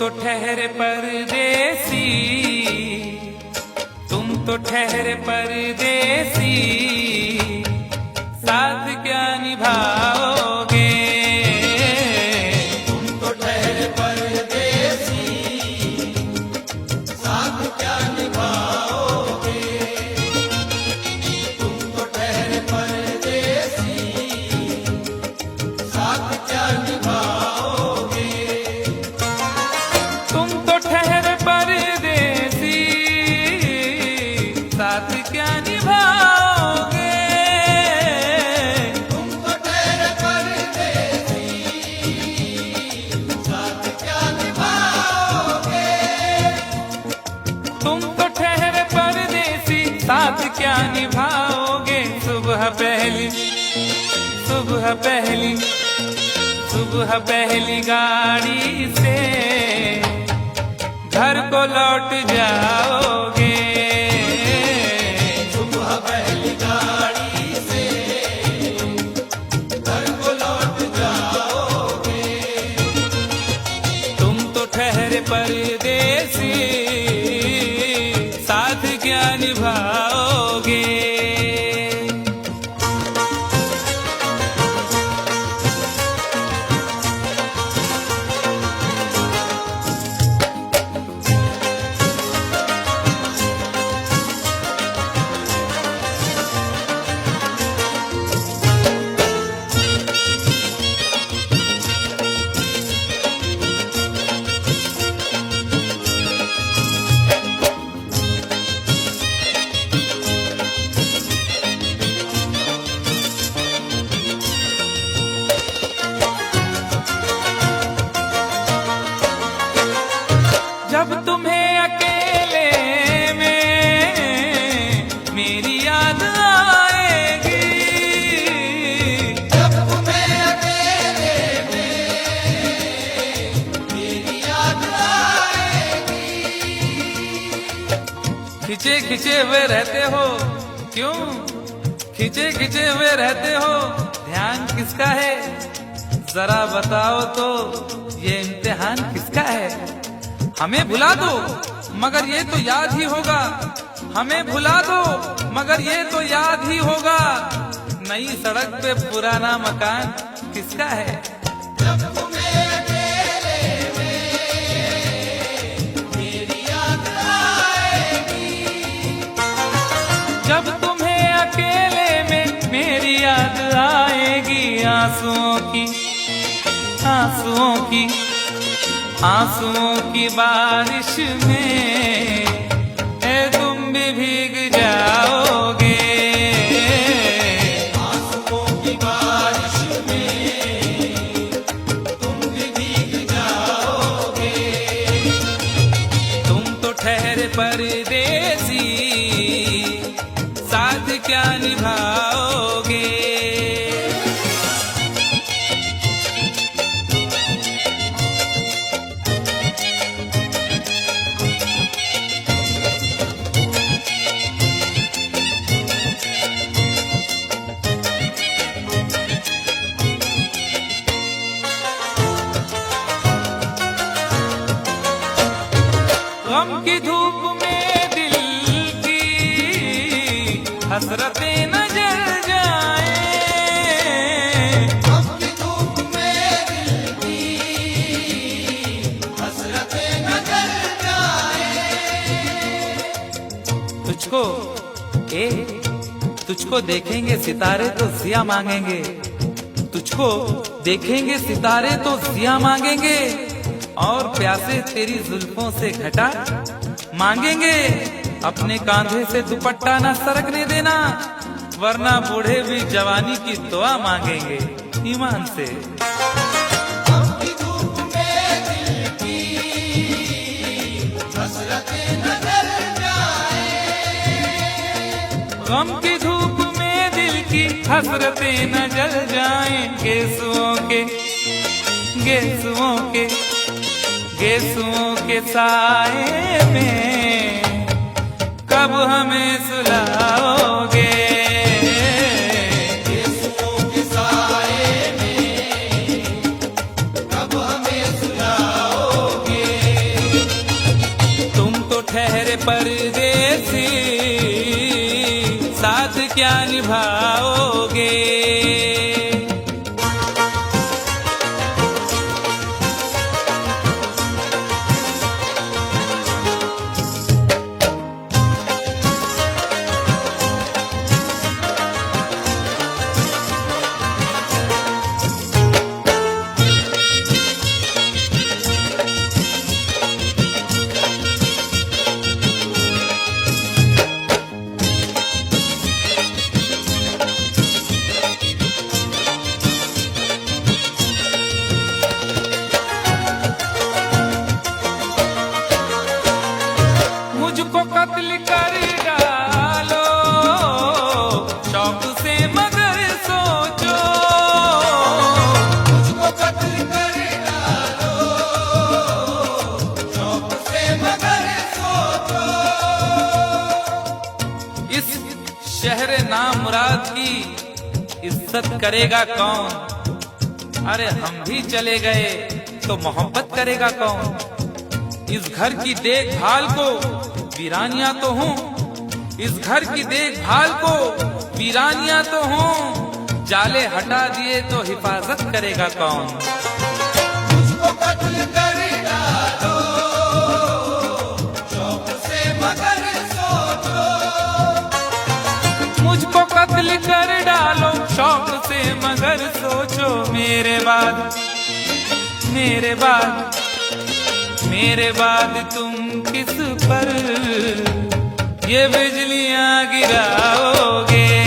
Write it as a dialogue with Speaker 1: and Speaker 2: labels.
Speaker 1: तो ठहरे परदेसी, तुम तो ठहरे परदेसी, साथ क्या निभाओगे?
Speaker 2: तुम तो ठहरे परदेसी, साथ क्या निभाओगे? तुम तो ठहरे परदेसी, साथ क्या निभाओगे?
Speaker 1: तुम तो ठहरे परदेसी, साथ क्या निभाओगे?
Speaker 2: तुम तो ठहरे परदेसी, साथ क्या निभाओगे?
Speaker 1: तुम तो ठहरे परदेसी, साथ क्या निभाओगे? सुबह पहली, सुबह पहली, सुबह पहली गाड़ी से घर को लौट जाओगे।
Speaker 2: सुबह पहली गाड़ी से घर को लौट जाओगे।
Speaker 1: तुम तो ठहरे परदेसी, साथ क्या निभाओगे? जब तुम्हें अकेले में मेरी याद आएगी,
Speaker 2: जब तुम्हें अकेले में मेरी याद आएगी।
Speaker 1: खिंचे खिंचे हुए रहते हो क्यों? खिंचे खिंचे हुए रहते हो, ध्यान किसका है? जरा बताओ तो, ये इम्तिहान किसका है? हमें भुला दो मगर ये तो याद ही होगा, हमें भुला दो मगर ये तो याद ही होगा। नई सड़क पे पुराना मकान किसका है?
Speaker 2: जब तुम्हें अकेले में मेरी याद आएगी।
Speaker 1: जब तुम्हें अकेले में मेरी याद आएगी, आंसुओं की, आंसुओं की, आंसुओं की बारिश में ए तुम भी भीग जाओगे।
Speaker 2: आंसुओं की बारिश में तुम भी भीग जाओगे।
Speaker 1: तुम तो ठहरे परदेसी, साथ क्या निभाओगे? गम की धूप में दिल की हसरतें न जल जाए,
Speaker 2: गम की धूप में दिल की हसरतें न जल जाए।
Speaker 1: तुझको तुझको देखेंगे सितारे तो जिया मांगेंगे, तुझको देखेंगे सितारे तो जिया मांगेंगे, और प्यासे तेरी जुल्फों से घटा मांगेंगे। अपने कांधे से दुपट्टा न सरकने देना, वरना बूढ़े भी जवानी की दुआ मांगेंगे ईमान से।
Speaker 2: गम की धूप में दिल की हसरतें न जल जाए।
Speaker 1: गम की धूप में दिल की हसरतें न जल जाएं, गेसुओं के, गेसुओं के, गेसुओं के साए में कब हमें सुलाओगे?
Speaker 2: गेसुओं के साए में कब हमें सुलाओगे?
Speaker 1: परदेसी साथ क्या निभाओगे। मुझको कत्ल कर डालो शौक से मगर सोचो।
Speaker 2: मुझको कत्ल कर डालो शौक से मगर सोचो।
Speaker 1: इस शहर नामुराद की इज्जत करेगा कौन। अरे हम भी चले गए तो मोहब्बत करेगा कौन। इस घर की देखभाल को वीरानियां तो हूँ, इस घर की देखभाल को वीरानियां तो हूँ। जाले हटा दिए तो हिफाजत करेगा कौन।
Speaker 2: मुझको कत्ल कर डालो शौक से मगर सोचो।
Speaker 1: मुझको कत्ल कर डालो शौक से मगर सोचो। मेरे बाद मेरे बाद मेरे बाद तुम किस पर ये बिजलियां गिराओगे।